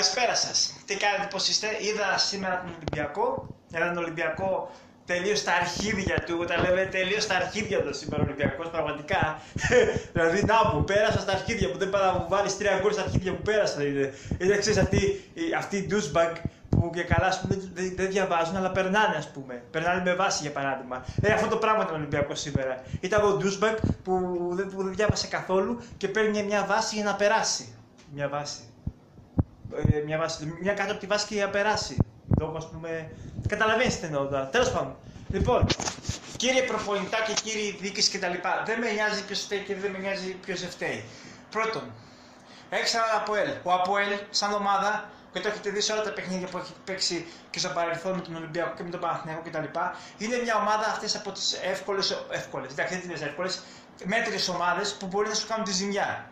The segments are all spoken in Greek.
Καλησπέρα σας. Τι κάνετε, πώς είστε? Είδα σήμερα τον Ολυμπιακό. Είδα τον Ολυμπιακό τελείως στα αρχίδια του. Όταν λέμε τελείως στα αρχίδια του σήμερα ο Ολυμπιακός, πραγματικά. Δηλαδή, να που πέρασα στα αρχίδια μου. Δεν πάει να μου βάλεις 3 γκολ στα αρχίδια που πέρασα. Είναι ξέρεις αυτή η douchebag που και καλά ας πούμε, δεν διαβάζουν, αλλά περνάνε, ας πούμε. Περνάνε με βάση, για παράδειγμα. Αυτό το πράγμα ήταν ο Ολυμπιακός σήμερα. Ήταν ο douchebag που δεν διάβασε καθόλου και παίρνει μια βάση για να περάσει. Μια βάση. Μια κάτω από τη βάση και για να περάσει. Λόγω, ας πούμε. Καταλαβαίνεις τι εννοώ τώρα. Τέλος πάντων. Λοιπόν, κύριε προπονητά και κύριοι διοίκηση κτλ. Δεν με νοιάζει ποιος φταίει και δεν με νοιάζει ποιος δεν φταίει. Πρώτον, έχεις έναν ΑΠΟΕΛ. Ο ΑΠΟΕΛ, σαν ομάδα, και το έχετε δει σε όλα τα παιχνίδια που έχει παίξει και στο παρελθόν με τον Ολυμπιακό και με τον Παναθηναϊκό κτλ. Είναι μια ομάδα αυτές από τις εύκολες, εντάξει δεν είναι εύκολες, μέτριες ομάδες που μπορεί να σου κάνουν τη ζημιά.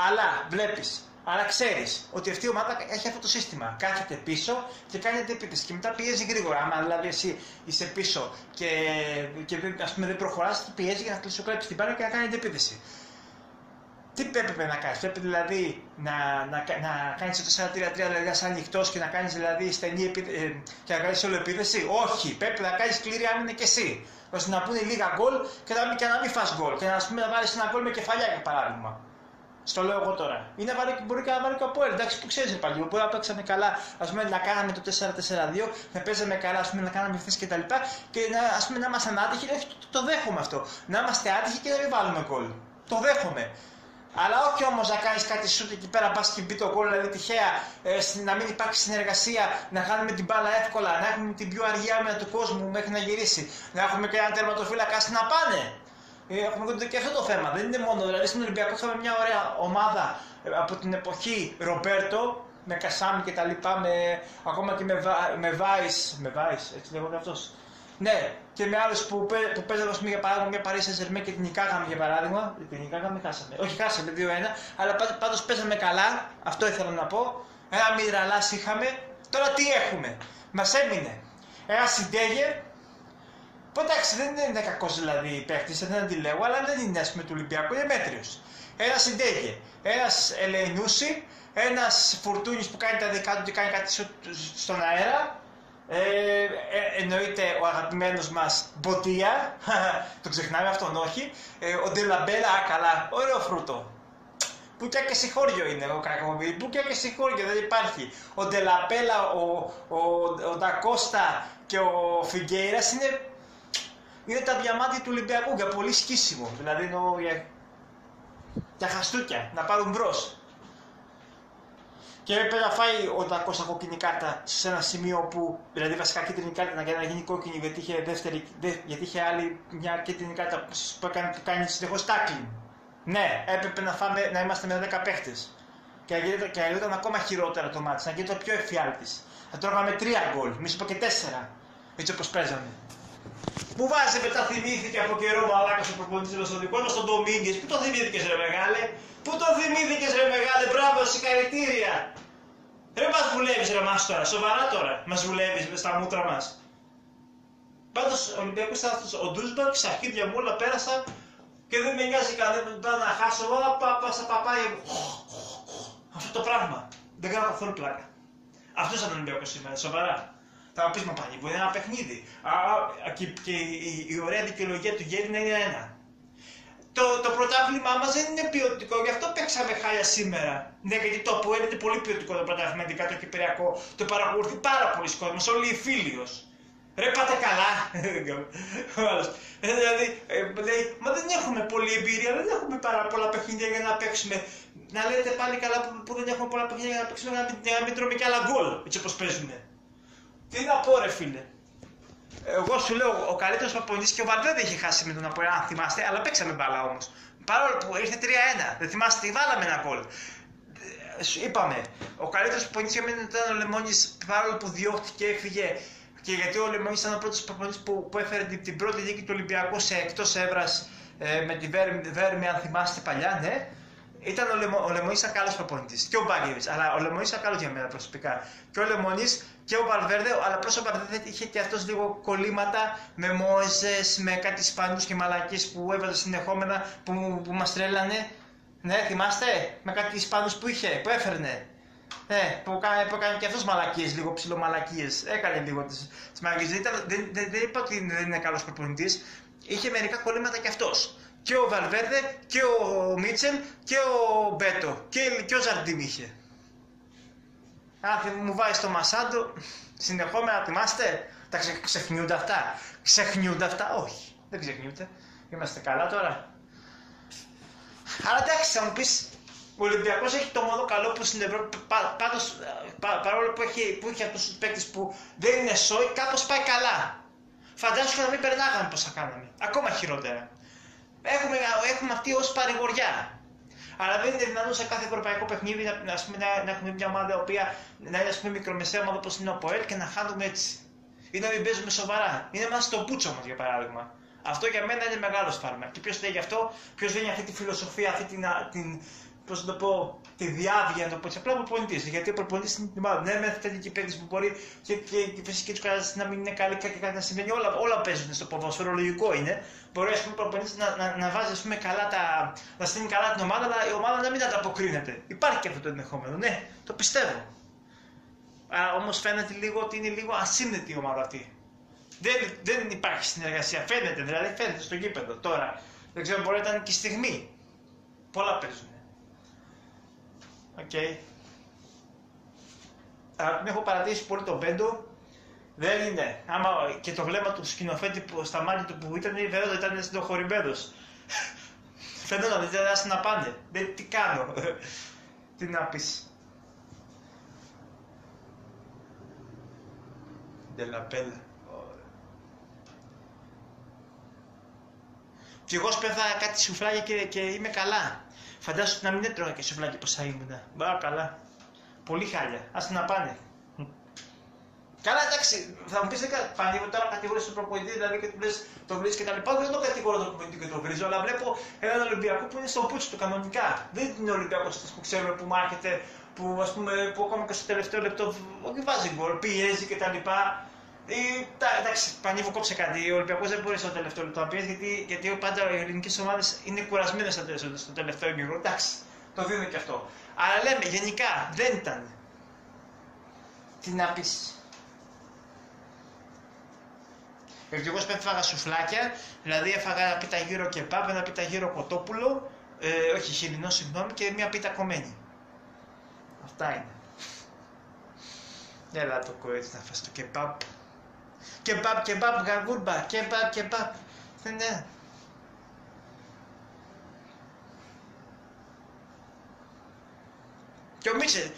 Αλλά βλέπεις. Αλλά ξέρεις ότι αυτή η ομάδα έχει αυτό το σύστημα. Κάθεται πίσω και κάνει αντεπίθεση και μετά πιέζει γρήγορα. Άμα δηλαδή εσύ είσαι πίσω και ας πούμε δεν προχωράς, πιέζει για να κλεισοκλέψει την μπάλα και να κάνει αντεπίθεση. Τι πρέπει να κάνεις? Πρέπει δηλαδή να κάνεις το 4-3-3, δηλαδή να είσαι ανοιχτός και να κάνεις δηλαδή στενή και να κάνεις όλη επίθεση? Όχι, πρέπει να κάνεις σκληρή άμυνα και εσύ. Ώστε να πούνε λίγα γκολ και να μην φας γκολ. Και να βάλεις ένα γκολ με κεφαλιά για παράδειγμα. Στο λέω εγώ τώρα. Μπορεί και να βάλει και από ΑΠΟΕΛ. Εντάξει, που ξέρεις, πάλι. Μπορεί να παίξαμε καλά, ας πούμε, να κάναμε το 4-4-2, να παίζαμε καλά, ας πούμε, να κάναμε ευθύνες κτλ. Και να είμαστε άτυχοι. Όχι, το δέχομαι αυτό. Να είμαστε άτυχοι και να μην βάλουμε γκολ. Το δέχομαι. Αλλά όχι όμως να κάνεις κάτι σούτ εκεί πέρα, πας και μπει το γκολ, δηλαδή τυχαία, να μην υπάρξει συνεργασία, να χάνουμε την μπάλα εύκολα, να έχουμε την πιο αργή άμυνα του κόσμου μέχρι να γυρίσει, να έχουμε και έναν τερματοφύλακα να πάνε. Έχουμε και αυτό το θέμα. Δεν είναι μόνο. Δηλαδή στην Ολυμπιακό είχαμε μια ωραία ομάδα από την εποχή Ρομπέρτο, με Κασάμι και τα λοιπά, ακόμα και με Βάις, έτσι λέγονται αυτός. Ναι, και με άλλους που παίζαμε, για παράδειγμα, μια Paris Saint-Germain και την νικάγαμε για παράδειγμα. Την νικάγαμε, χάσαμε. Όχι, χάσαμε 2-1, αλλά πάντως παίζαμε καλά. Αυτό ήθελα να πω. Ένα Μιραλάς είχαμε. Τώρα τι έχουμε? Μας έμεινε ένα Σιντέγερ. Εντάξει, δεν είναι κακός δηλαδή παίκτης, δεν αντιλέγω, αλλά δεν είναι ας πούμε του Ολυμπιακού, είναι μέτριος. Ένας Σιντέγε, ένας Ελεηνούση, ένας Φουρτούνης που κάνει τα δικά του και κάνει κάτι στον αέρα. Εννοείται ο αγαπημένος μας Μποτία, το ξεχνάμε αυτόν όχι. Ο Ντελαμπέλα, καλά, ωραίο φρούτο. Πουκιά και συγχώριο είναι ο Κακομοίρη, πουκιά και συγχώριο, δεν υπάρχει. Ο Ντελαμπέλα, ο Ντακώστα και ο Φιγκέιρας είναι τα διαμάντια του Ολυμπιακού για πολύ σκίσιμο. Δηλαδή εννοώ για χαστούκια, να πάρουν μπρος. Και έπρεπε να φάει ο Ντακώστα κόκκινη κάρτα σε ένα σημείο που, δηλαδή βασικά κίτρινη κάρτα για να γίνει κόκκινη, γιατί είχε άλλη μια κίτρινη κάρτα που κάνει συνεχώς τάκλιν. Ναι, έπρεπε να είμαστε με 10 παίχτες. Και να γινόταν ακόμα χειρότερα το μάτι, να γινόταν πιο εφιάλτης. Θα τρώγαμε 3 γκολ, μη σου πω και 4, έτσι όπως παίζαμε. Που βάζει μετά θυμήθηκε από καιρό μαλάκας ο προπονητής μας στον δικό μας τον Ντομίνγκες. Πού το θυμήθηκες ρε μεγάλε? Πού το θυμήθηκες ρε μεγάλε? Μπράβο, συγχαρητήρια. Ρε μας βουλεύεις ρε μας τώρα, σοβαρά τώρα. Μας βουλεύεις στα μούτρα μας. Πάντως ο Ολυμπιακός ήταν αυτός ο douchebag, στα αρχίδια μου όλα πέρασα και δεν με νοιάζει κανένα να χάσω. Στα παπάγια μου. Αυτό το πράγμα. Δεν κάνω καθόλου πλάκα. Αυτός ήταν ο Ολυμπιακός σήμερα, σοβαρά. Θα μου πεις μα πάλι, είναι ένα παιχνίδι. Και η ωραία δικαιολογία του Γέρι είναι ένα. Το πρωτάθλημά μας δεν είναι ποιοτικό, γι' αυτό παίξαμε χάλια σήμερα. Ναι, γιατί το ΑΠΟΕΛ είναι πολύ ποιοτικό το πρωτάθλημα, ειδικά το κυπριακό. Το παρακολουθεί πάρα πολλοί κόσμος, όλοι οι φίλιος. Ρε πάτε καλά. Δηλαδή, λέει, μα δεν έχουμε πολλή εμπειρία, δεν έχουμε πάρα πολλά παιχνίδια για να παίξουμε. Να λέτε πάλι καλά που δεν έχουμε πολλά παιχνίδια για να παίξουμε, για να μην τρώμε κι άλλα γκολ, έτσι όπως παίζουμε. Τι να πω ρε φίλε. Εγώ σου λέω ο καλύτερος προπονητής και ο Βαλβέρντε είχε χάσει με τον ΑΠΟΕΛ, αν θυμάστε, αλλά παίξαμε μπάλα όμως. Παρόλο που ήρθε 3-1, δεν θυμάστε, βάλαμε ένα γκολ. Είπαμε, ο καλύτερος προπονητής για μένα ήταν ο Λεμόνης, παρόλο που διώχθηκε, έφυγε. Και γιατί ο Λεμόνης ήταν ο πρώτος προπονητής που έφερε την πρώτη νίκη του Ολυμπιακού σε εκτός έδρας με τη Βέρμη, αν θυμάστε παλιά, ναι. Ήταν ο Λεμονής ήταν καλός προπονητής και ο Μπάγκεβιτς, αλλά ο Λεμονής ήταν καλός για μένα προσωπικά. Και ο Λεμονής και ο Βαλβέρντε, αλλά απλώς ο Βαλβέρντε είχε και αυτός λίγο κολλήματα με Μόιζες, με κάτι Ισπανούς και μαλακίες που έβαζε συνεχόμενα που μας τρέλανε. Ναι, θυμάστε, με κάτι Ισπανούς που έφερνε. Που έκανε και αυτός μαλακίες, λίγο ψιλομαλακίες. Έκανε λίγο τις μαλακίες. Δεν είπα ότι δεν είναι καλός προπονητής. Είχε μερικά κολλήματα κι αυτός. Και ο Βαλβέρδε, και ο Μίτσελ, και ο Μπέτο. Και ο Ζαρντίν είχε. Αν μου βάζει το Μασάντο, συνεχόμενα, θυμάστε, τα ξεχνιούνται αυτά. Ξεχνιούνται αυτά, όχι. Δεν ξεχνιούνται. Είμαστε καλά τώρα. Αλλά εντάξει, θα μου πεις, ο Ολυμπιακός έχει το μόνο καλό που στην Ευρώπη, πάντως, παρόλο που έχει αυτούς τους παίκτες που δεν είναι σόι, κάπως πάει καλά. Φαντάζομαι να μην περνάγαμε πως θα κάναμε. Ακόμα χειρότερα. Έχουμε αυτή ως παρηγοριά. Αλλά δεν είναι δυνατόν σε κάθε ευρωπαϊκό παιχνίδι να έχουμε μια ομάδα η οποία να είναι, ας πούμε, μικρομεσαία ομάδα όπως είναι ο ΠΟΕΛ και να χάνουμε έτσι. Ή να μην παίζουμε σοβαρά. Είναι μας στο πούτσο μας, για παράδειγμα. Αυτό για μένα είναι μεγάλο σφάλμα. Και ποιος λέει γι' αυτό, ποιος δίνει αυτή τη φιλοσοφία, αυτή την πώς να το πω, τη διάβγεια, να το πω έτσι. Απλά ο προπονητής. Γιατί ο προπονητής είναι την ομάδα. Ναι, με θετικοί παίκτες που μπορεί και η φυσική του κατάσταση να μην είναι καλή και κάτι να συμβαίνει. Όλα παίζουν στο ποδόσφαιρο, λογικό είναι. Μπορεί, ας πούμε, ο προπονητής να βάζει, ας πούμε, να στέλνει καλά την ομάδα, αλλά η ομάδα να μην ανταποκρίνεται. Υπάρχει και αυτό το ενδεχόμενο. Ναι, το πιστεύω. Όμως φαίνεται λίγο ότι είναι λίγο ασύνδετη η ομάδα αυτή. Δεν υπάρχει συνεργασία. Φαίνεται, δηλαδή φαίνεται στο γήπεδο. Τώρα δεν ξέρω, μπορεί να ήταν και η στιγμή. Πολλά παίζουν. Οκ. Αλλά έχω παρατηρήσει πολύ τον Μπέντο. Δεν είναι. Άμα και το βλέμμα του σκηνοθέτη που στα μάτια του που ήταν, βέβαια ήταν συντοχωρημένος. Φαινόταν, δεν ήταν να πάνε. Τι κάνω. Τι να πεις. Ντελαπέλα. Και εγώ σπέθα κάτι σουφλάκια και είμαι καλά. Φαντάσου να μην έτρωγα και σουφλάκια πως θα ήμουν. Μπα, καλά. Πολύ χάλια. Ας να πάνε. Καλά, εντάξει, θα μου πεις πανίγω τώρα κατηγορίες του προπονητή, δηλαδή και του λες τον βρίζεις και τα λοιπά. Δεν το κατηγορώ τον προπονητή και τον βρίζω, αλλά βλέπω έναν Ολυμπιακό που είναι στο πούτσο του κανονικά. Δεν είναι ο Ολυμπιακός που ξέρουμε που μάχεται, που, ας πούμε, που ακόμα και στο τελευταίο λεπτό όχι βάζει γκολ, πιέζει και τα λοιπά. Εντάξει, Πανίβο, κόψε κάτι. Ο Ολυμπιακός δεν μπορεί στο τελευταίο λεπτό να πιέζει, γιατί πάντα οι ελληνικές ομάδες είναι κουρασμένες στο τελευταίο γύρο. Εντάξει, το δίνω και αυτό. Αλλά λέμε γενικά δεν ήταν. Τι να πεις. Γιατί εγώ έφαγα σουφλάκια, δηλαδή έφαγα ένα πίτα γύρο κεπάπ, ένα πίτα γύρο κοτόπουλο, όχι χοιρινό, συγγνώμη, και μια πίτα κομμένη. Αυτά είναι. Έλα το κορίτσι να φας το κεπάπ. Κεπάπ, γαργούρμπα, κεπάπ. Ναι. Και ο Μίτσελ,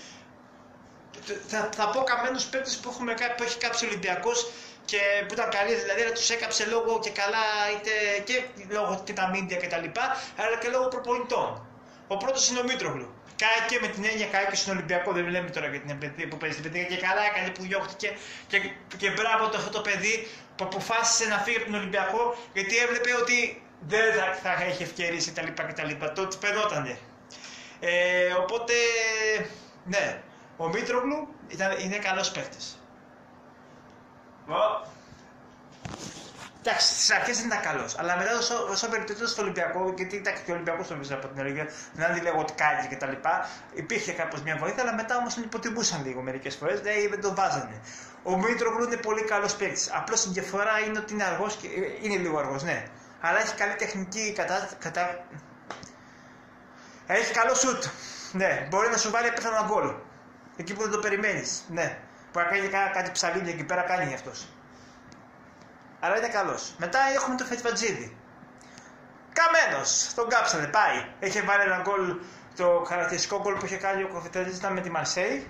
θα πω καμένους παίκτες που έχει κάψει ο Ολυμπιακός και που ήταν καλοί, δηλαδή αλλά τους έκαψε λόγω και καλά, είτε και λόγω και τα μίντια και τα λοιπά, αλλά και λόγω προπονητών. Ο πρώτος είναι ο Μήτρογλου. Κάει και με την έννοια, κάει και στον Ολυμπιακό, δεν λέμε τώρα για την παιδί που παίζει την παιδί και καλά έκανε που διώχτηκε και μπράβο αυτό το παιδί που αποφάσισε να φύγει από τον Ολυμπιακό γιατί έβλεπε ότι δεν θα έχει ευκαιρίες κτλ. Το ότι παιδότανε. Οπότε, ναι, ο Μήτρογλου είναι καλός παίκτης. Εντάξει, στις αρχές δεν ήταν καλός, αλλά μετά όσο βελτιωτούσε στο Ολυμπιακό, γιατί ήταν και ο Ολυμπιακός το βρίσκεται από την Ολυμπιακή, δεν αντιλέγω ότι κάνει και τα λοιπά, υπήρχε κάπως μια βοήθεια, αλλά μετά όμως τον υποτιμούσαν λίγο μερικές φορές, δηλαδή δεν τον βάζανε. Ο Μήτρογλου είναι πολύ καλός παίκτης. Απλώς η διαφορά είναι ότι είναι αργός και είναι λίγο αργός, ναι. Αλλά έχει καλή τεχνική έχει καλό σουτ. Ναι, μπορεί να σου βάλει απίθανο γκολ. Εκεί που δεν το περιμένεις. Ναι. Που να κάνει κάτι ψαλίδι εκεί πέρα, κάνει αυτός. Αλλά είναι καλός. Μετά έχουμε το Φετβατζίδη. Καμένος. Τον κάψανε, πάει. Έχει βάλει ένα γκολ, το χαρακτηριστικό γκολ που είχε κάνει ο Φετβατζίδη με τη Μαρσέη.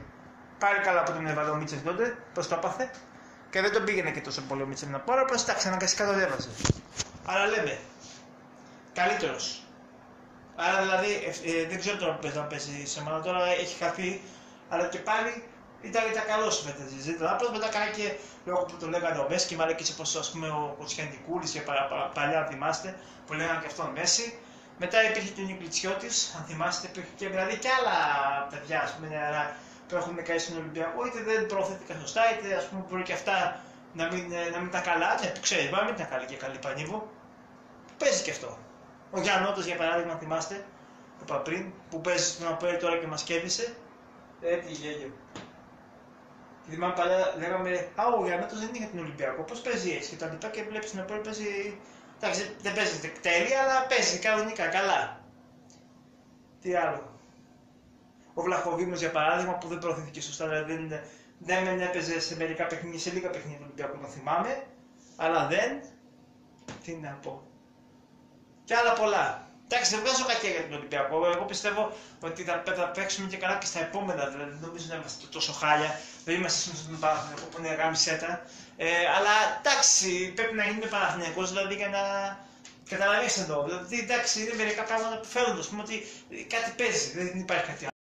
Πάλι καλά που τον έβαλε ο Μίτσελ τότε. Πώς το έπαθε. Και δεν τον πήγαινε και τόσο πολύ ο Μίτσελ να πω, αλλά προς εντάξει, αναγκαστικά τον έβαζε. Αλλά λέμε. Καλύτερος. Άρα δηλαδή δεν ξέρω τώρα που παίζει να παίζει σε ομάδα, τώρα έχει χαθεί, αλλά και πάλι ήταν καλός ο Φετβατζίδη. Απλώς μετά κάνει και λόγω που το λέγανε ο Μέση και μάλλον και όπως ας πούμε ο Κοτσιαντικούλης και παλιά θυμάστε που λέγανε και αυτόν Μέση. Μετά υπήρχε και ο Νικλιτσιώτης, αν θυμάστε, υπήρχε και δηλαδή και άλλα παιδιά ας πούμε, που έχουν κάνει στον Ολυμπιακό, είτε δεν προωθήθηκαν σωστά, είτε ας πούμε μπορεί και αυτά να μην ήταν καλά. Ναι, που ξέρει, μπορεί να μην ήταν καλή και καλή Πανίβο. Παίζει και αυτό. Ο Γιαννότος για παράδειγμα, θυμάστε, που είπα πριν, που παίζει στον Αποέλ τώρα και μας κέρδισε. Τι γέλιο. Και θυμάμαι παλιά λέγαμε, ο Γιαννάτος δεν είναι για τον Ολυμπιακό, πώς παίζει έτσι και τα λοιπά και βλέπεις την Απόλλη παίζει, εντάξει δεν παίζει τέλεια, αλλά παίζει κανονικά, καλά. Τι άλλο. Ο Βλαχοβήμος για παράδειγμα που δεν προωθήθηκε σωστά, δηλαδή δεν έπαιζε σε μερικά παιχνίδια, σε λίγα παιχνίδια του Ολυμπιακού το θυμάμαι, αλλά δεν, τι να πω. Και άλλα πολλά. Εντάξει, δεν βγάζω κακία για τον Ολυμπιακό. Εγώ πιστεύω ότι θα παίξουμε και καλά και στα επόμενα. Δηλαδή, δεν νομίζω να είμαστε τόσο χάλια. Δεν είμαστε στον Παναθηναϊκό που είναι γάμισέτα. Αλλά εντάξει, πρέπει να γίνει Παναθηναϊκός δηλαδή για να καταλαβαίνεις εδώ. Δηλαδή, εντάξει, είναι μερικά πράγματα που φαίνονται. Α πούμε ότι κάτι παίζει. Δεν υπάρχει κάτι άλλο.